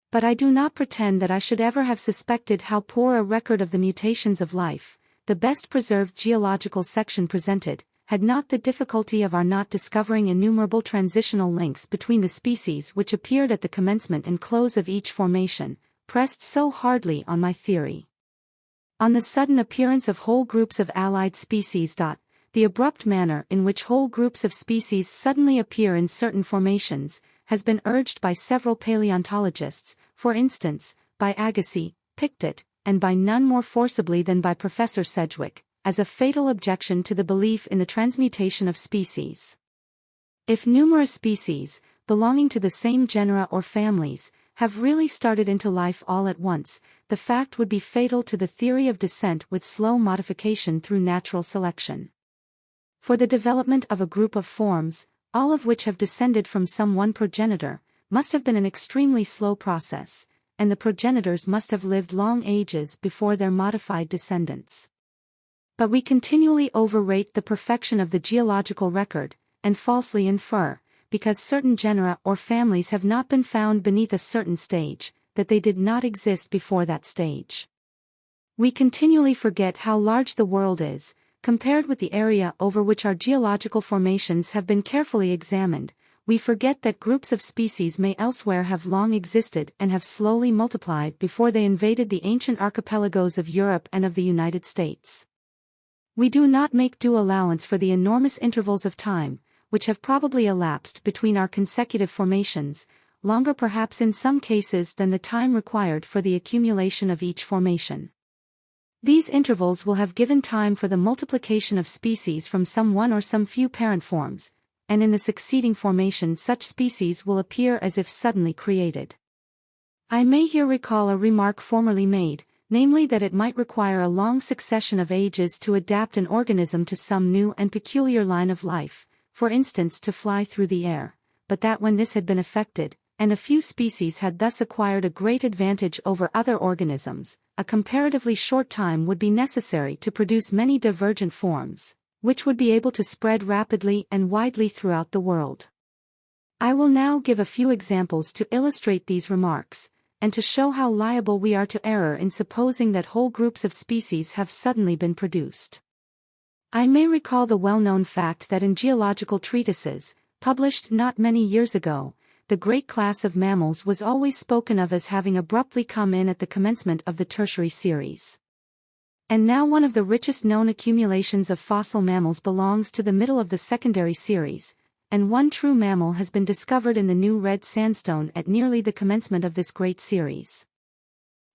But I do not pretend that I should ever have suspected how poor a record of the mutations of life, the best preserved geological section presented, had not the difficulty of our not discovering innumerable transitional links between the species which appeared at the commencement and close of each formation, pressed so hardly on my theory. On the sudden appearance of whole groups of allied species. The abrupt manner in which whole groups of species suddenly appear in certain formations, has been urged by several paleontologists, for instance, by Agassiz, Pictet, and by none more forcibly than by Professor Sedgwick, as a fatal objection to the belief in the transmutation of species. If numerous species, belonging to the same genera or families, have really started into life all at once, the fact would be fatal to the theory of descent with slow modification through natural selection. For the development of a group of forms, all of which have descended from some one progenitor, must have been an extremely slow process, and the progenitors must have lived long ages before their modified descendants. But we continually overrate the perfection of the geological record, and falsely infer, because certain genera or families have not been found beneath a certain stage, that they did not exist before that stage. We continually forget how large the world is, compared with the area over which our geological formations have been carefully examined. We forget that groups of species may elsewhere have long existed and have slowly multiplied before they invaded the ancient archipelagos of Europe and of the United States. We do not make due allowance for the enormous intervals of time, which have probably elapsed between our consecutive formations, longer perhaps in some cases than the time required for the accumulation of each formation. These intervals will have given time for the multiplication of species from some one or some few parent forms, and in the succeeding formation such species will appear as if suddenly created. I may here recall a remark formerly made, namely that it might require a long succession of ages to adapt an organism to some new and peculiar line of life, for instance to fly through the air, but that when this had been effected, and a few species had thus acquired a great advantage over other organisms, a comparatively short time would be necessary to produce many divergent forms, which would be able to spread rapidly and widely throughout the world. I will now give a few examples to illustrate these remarks, and to show how liable we are to error in supposing that whole groups of species have suddenly been produced. I may recall the well-known fact that in geological treatises, published not many years ago, the great class of mammals was always spoken of as having abruptly come in at the commencement of the Tertiary series. And now one of the richest known accumulations of fossil mammals belongs to the middle of the Secondary series, and one true mammal has been discovered in the new red sandstone at nearly the commencement of this great series.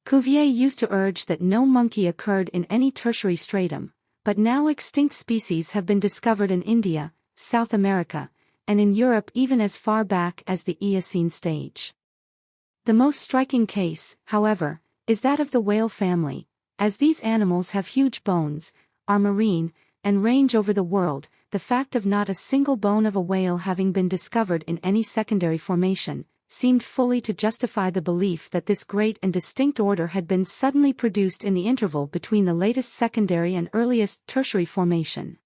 Cuvier used to urge that no monkey occurred in any Tertiary stratum, but now extinct species have been discovered in India, South America, and in Europe even as far back as the Eocene stage. The most striking case, however, is that of the whale family, as these animals have huge bones, are marine, and range over the world. The fact of not a single bone of a whale having been discovered in any secondary formation seemed fully to justify the belief that this great and distinct order had been suddenly produced in the interval between the latest secondary and earliest tertiary formation.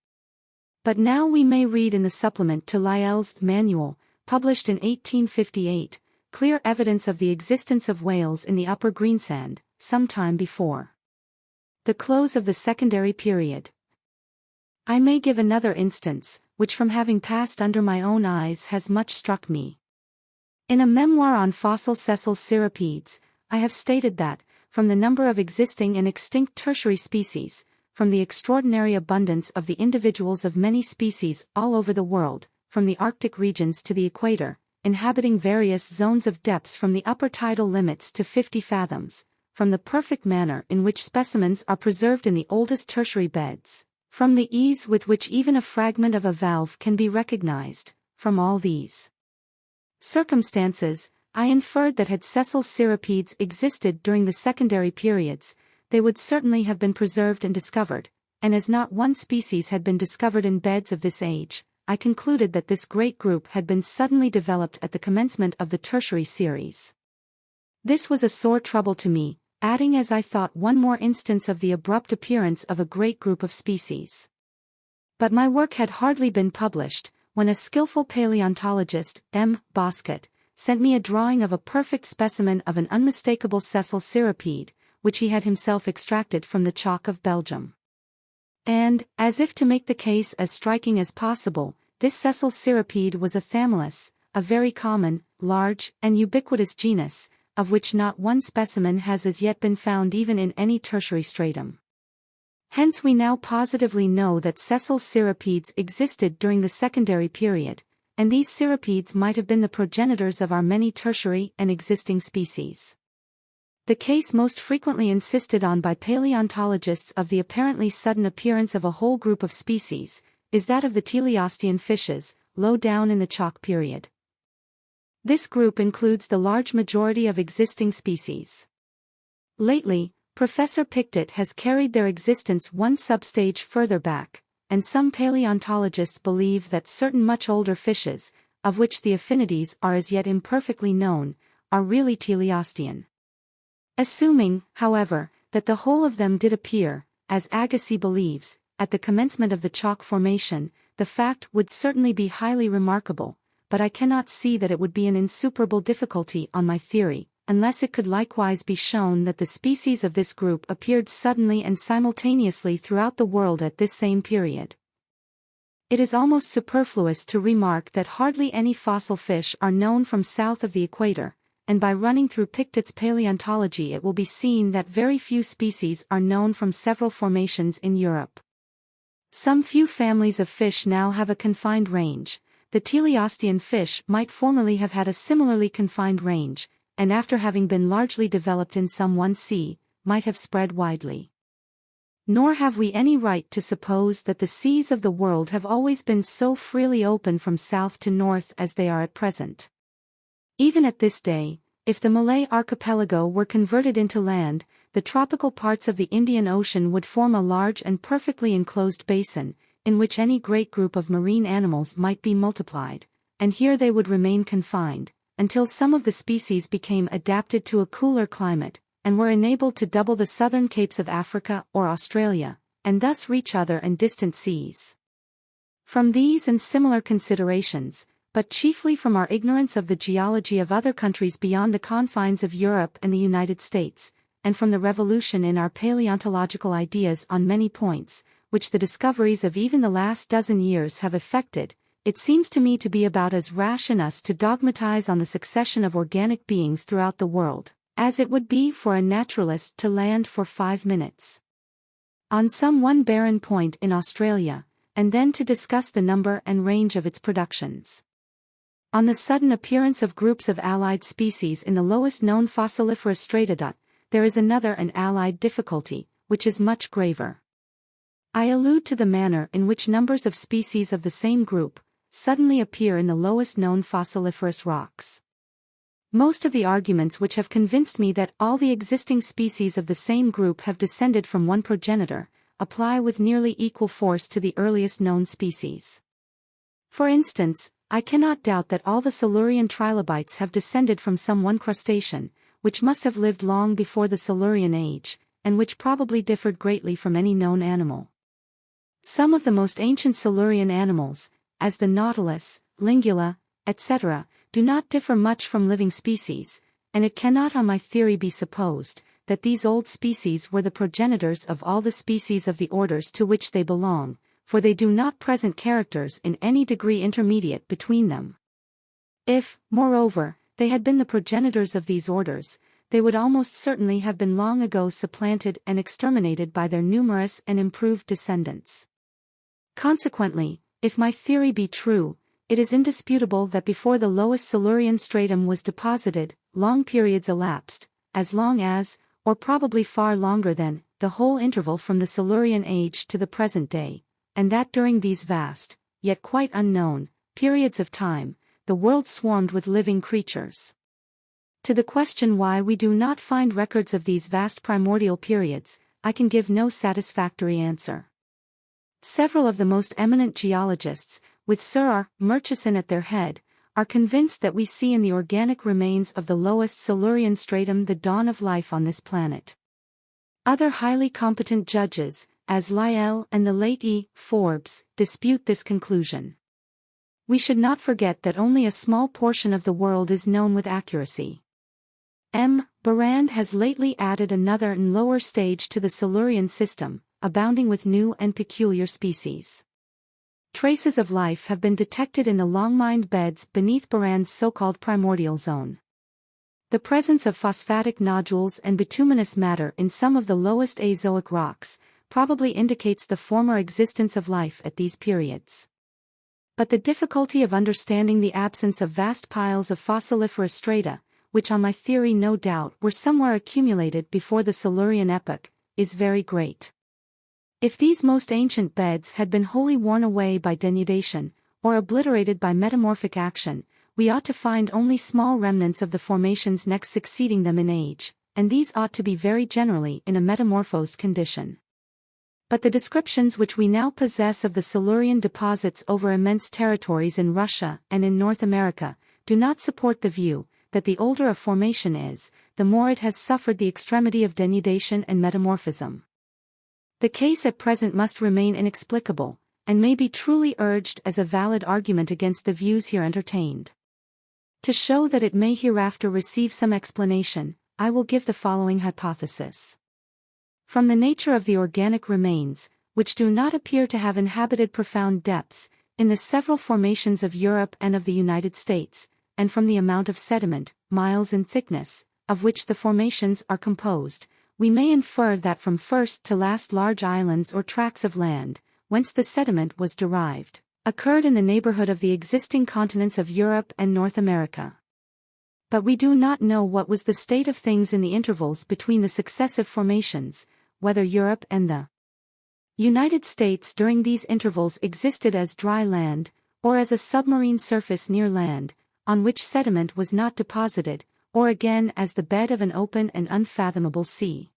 But now we may read in the supplement to Lyell's Manual, published in 1858, clear evidence of the existence of whales in the Upper Greensand, some time before the close of the secondary period. I may give another instance, which from having passed under my own eyes has much struck me. In a memoir on fossil sessile cirripedes, I have stated that, from the number of existing and extinct tertiary species, from the extraordinary abundance of the individuals of many species all over the world, from the Arctic regions to the equator, inhabiting various zones of depths from the upper tidal limits to 50 fathoms, from the perfect manner in which specimens are preserved in the oldest tertiary beds, from the ease with which even a fragment of a valve can be recognized, from all these circumstances, I inferred that had sessile cirripedes existed during the secondary periods, they would certainly have been preserved and discovered, and as not one species had been discovered in beds of this age, I concluded that this great group had been suddenly developed at the commencement of the Tertiary series. This was a sore trouble to me, adding as I thought one more instance of the abrupt appearance of a great group of species. But my work had hardly been published, when a skillful paleontologist, M. Boscott, sent me a drawing of a perfect specimen of an unmistakable sessile cirripede, which he had himself extracted from the chalk of Belgium. And, as if to make the case as striking as possible, this sessile cirripede was a Thamylus, a very common, large, and ubiquitous genus, of which not one specimen has as yet been found even in any tertiary stratum. Hence we now positively know that sessile cirripedes existed during the secondary period, and these cirripedes might have been the progenitors of our many tertiary and existing species. The case most frequently insisted on by paleontologists of the apparently sudden appearance of a whole group of species is that of the teleostean fishes, low down in the chalk period. This group includes the large majority of existing species. Lately, Professor Pictet has carried their existence one substage further back, and some paleontologists believe that certain much older fishes, of which the affinities are as yet imperfectly known, are really teleostean. Assuming, however, that the whole of them did appear, as Agassiz believes, at the commencement of the chalk formation, the fact would certainly be highly remarkable, but I cannot see that it would be an insuperable difficulty on my theory, unless it could likewise be shown that the species of this group appeared suddenly and simultaneously throughout the world at this same period. It is almost superfluous to remark that hardly any fossil fish are known from south of the equator, and by running through Pictet's paleontology it will be seen that very few species are known from several formations in Europe. Some few families of fish now have a confined range. The teleostean fish might formerly have had a similarly confined range, and after having been largely developed in some one sea, might have spread widely. Nor have we any right to suppose that the seas of the world have always been so freely open from south to north as they are at present. Even at this day, if the Malay archipelago were converted into land, the tropical parts of the Indian Ocean would form a large and perfectly enclosed basin, in which any great group of marine animals might be multiplied, and here they would remain confined, until some of the species became adapted to a cooler climate, and were enabled to double the southern capes of Africa or Australia, and thus reach other and distant seas. From these and similar considerations, but chiefly from our ignorance of the geology of other countries beyond the confines of Europe and the United States, and from the revolution in our paleontological ideas on many points, which the discoveries of even the last dozen years have effected, it seems to me to be about as rash in us to dogmatize on the succession of organic beings throughout the world, as it would be for a naturalist to land for 5 minutes on some one barren point in Australia, and then to discuss the number and range of its productions. On the sudden appearance of groups of allied species in the lowest known fossiliferous strata, there is another and allied difficulty, which is much graver. I allude to the manner in which numbers of species of the same group suddenly appear in the lowest known fossiliferous rocks. Most of the arguments which have convinced me that all the existing species of the same group have descended from one progenitor apply with nearly equal force to the earliest known species. For instance, I cannot doubt that all the Silurian trilobites have descended from some one crustacean, which must have lived long before the Silurian age, and which probably differed greatly from any known animal. Some of the most ancient Silurian animals, as the nautilus, lingula, etc., do not differ much from living species, and it cannot on my theory be supposed that these old species were the progenitors of all the species of the orders to which they belong, for they do not present characters in any degree intermediate between them. If, moreover, they had been the progenitors of these orders, they would almost certainly have been long ago supplanted and exterminated by their numerous and improved descendants. Consequently, if my theory be true, it is indisputable that before the lowest Silurian stratum was deposited, long periods elapsed, as long as, or probably far longer than, the whole interval from the Silurian age to the present day, and that during these vast, yet quite unknown, periods of time, the world swarmed with living creatures. To the question why we do not find records of these vast primordial periods, I can give no satisfactory answer. Several of the most eminent geologists, with Sir R. Murchison at their head, are convinced that we see in the organic remains of the lowest Silurian stratum the dawn of life on this planet. Other highly competent judges, as Lyell and the late E. Forbes, dispute this conclusion. We should not forget that only a small portion of the world is known with accuracy. M. Barrand has lately added another and lower stage to the Silurian system, abounding with new and peculiar species. Traces of life have been detected in the long-mined beds beneath Barrand's so-called primordial zone. The presence of phosphatic nodules and bituminous matter in some of the lowest Azoic rocks probably indicates the former existence of life at these periods. But the difficulty of understanding the absence of vast piles of fossiliferous strata, which on my theory no doubt were somewhere accumulated before the Silurian epoch, is very great. If these most ancient beds had been wholly worn away by denudation, or obliterated by metamorphic action, we ought to find only small remnants of the formations next succeeding them in age, and these ought to be very generally in a metamorphosed condition. But the descriptions which we now possess of the Silurian deposits over immense territories in Russia and in North America, do not support the view that the older a formation is, the more it has suffered the extremity of denudation and metamorphism. The case at present must remain inexplicable, and may be truly urged as a valid argument against the views here entertained. To show that it may hereafter receive some explanation, I will give the following hypothesis. From the nature of the organic remains, which do not appear to have inhabited profound depths, in the several formations of Europe and of the United States, and from the amount of sediment, miles in thickness, of which the formations are composed, we may infer that from first to last large islands or tracts of land, whence the sediment was derived, occurred in the neighborhood of the existing continents of Europe and North America. But we do not know what was the state of things in the intervals between the successive formations, whether Europe and the United States during these intervals existed as dry land, or as a submarine surface near land, on which sediment was not deposited, or again as the bed of an open and unfathomable sea.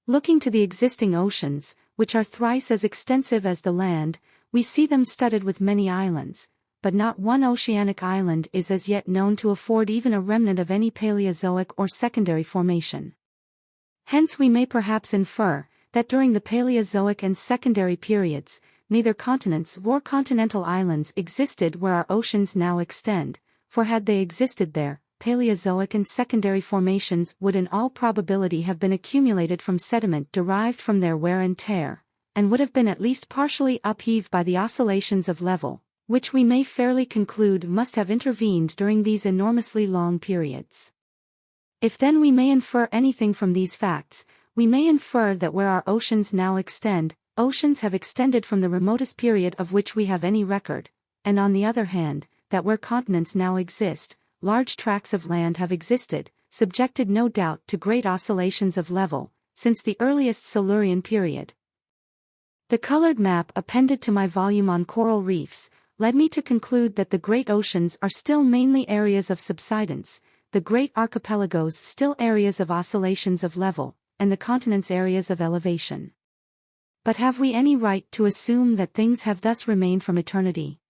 Looking to the existing oceans, which are thrice as extensive as the land, we see them studded with many islands, but not one oceanic island is as yet known to afford even a remnant of any Paleozoic or secondary formation. Hence we may perhaps infer that during the Paleozoic and secondary periods, neither continents nor continental islands existed where our oceans now extend, for had they existed there, Paleozoic and secondary formations would in all probability have been accumulated from sediment derived from their wear and tear, and would have been at least partially upheaved by the oscillations of level, which we may fairly conclude must have intervened during these enormously long periods. If then we may infer anything from these facts, we may infer that where our oceans now extend, oceans have extended from the remotest period of which we have any record, and on the other hand, that where continents now exist, large tracts of land have existed, subjected no doubt to great oscillations of level, since the earliest Silurian period. The colored map appended to my volume on coral reefs led me to conclude that the great oceans are still mainly areas of subsidence, the great archipelagos still areas of oscillations of level, and the continents areas of elevation. But have we any right to assume that things have thus remained from eternity?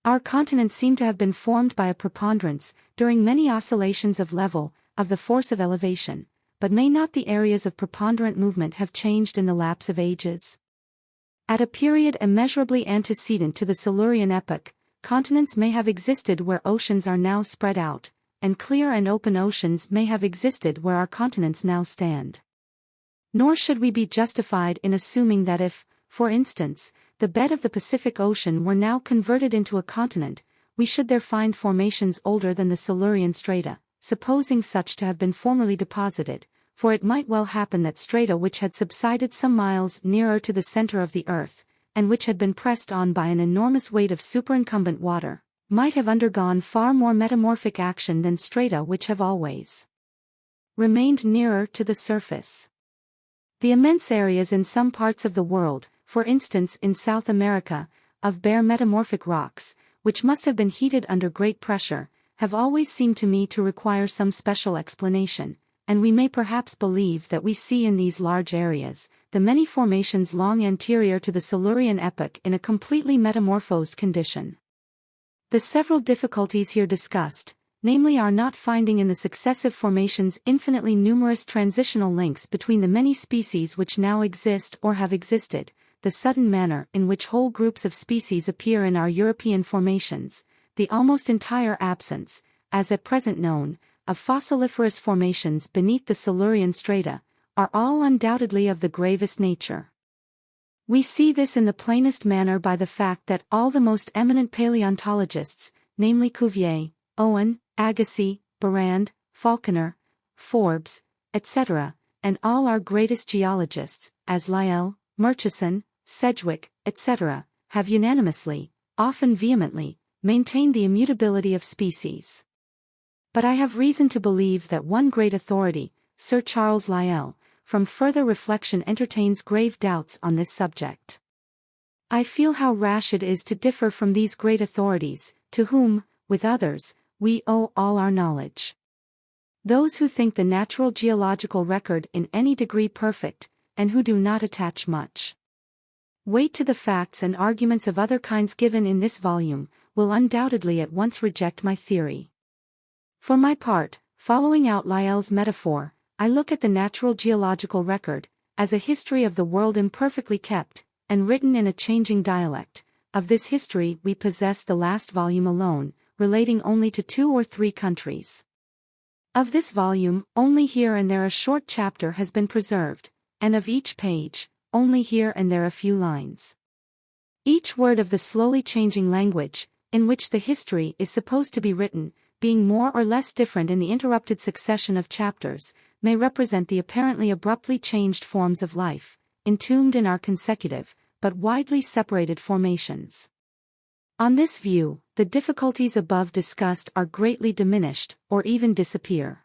Our continents seem to have been formed by a preponderance, during many oscillations of level, of the force of elevation, but may not the areas of preponderant movement have changed in the lapse of ages? At a period immeasurably antecedent to the Silurian epoch, continents may have existed where oceans are now spread out, and clear and open oceans may have existed where our continents now stand. Nor should we be justified in assuming that if, for instance, the bed of the Pacific Ocean were now converted into a continent, we should there find formations older than the Silurian strata, supposing such to have been formerly deposited, for it might well happen that strata which had subsided some miles nearer to the center of the earth, and which had been pressed on by an enormous weight of superincumbent water, might have undergone far more metamorphic action than strata which have always remained nearer to the surface. The immense areas in some parts of the world, for instance in South America, of bare metamorphic rocks, which must have been heated under great pressure, have always seemed to me to require some special explanation, and we may perhaps believe that we see in these large areas the many formations long anterior to the Silurian epoch in a completely metamorphosed condition. The several difficulties here discussed, namely our not finding in the successive formations infinitely numerous transitional links between the many species which now exist or have existed, the sudden manner in which whole groups of species appear in our European formations, the almost entire absence, as at present known, of fossiliferous formations beneath the Silurian strata, are all undoubtedly of the gravest nature. We see this in the plainest manner by the fact that all the most eminent paleontologists, namely Cuvier, Owen, Agassiz, Barrand, Falconer, Forbes, etc., and all our greatest geologists, as Lyell, Murchison, Sedgwick, etc., have unanimously, often vehemently, maintained the immutability of species. But I have reason to believe that one great authority, Sir Charles Lyell, from further reflection entertains grave doubts on this subject. I feel how rash it is to differ from these great authorities, to whom, with others, we owe all our knowledge. Those who think the natural geological record in any degree perfect, and who do not attach much weight to the facts and arguments of other kinds given in this volume, will undoubtedly at once reject my theory. For my part, following out Lyell's metaphor, I look at the natural geological record as a history of the world imperfectly kept, and written in a changing dialect. Of this history we possess the last volume alone, relating only to 2 or 3 countries. Of this volume, only here and there a short chapter has been preserved, and of each page, only here and there a few lines. Each word of the slowly changing language, in which the history is supposed to be written, being more or less different in the interrupted succession of chapters, may represent the apparently abruptly changed forms of life, entombed in our consecutive, but widely separated formations. On this view, the difficulties above discussed are greatly diminished, or even disappear.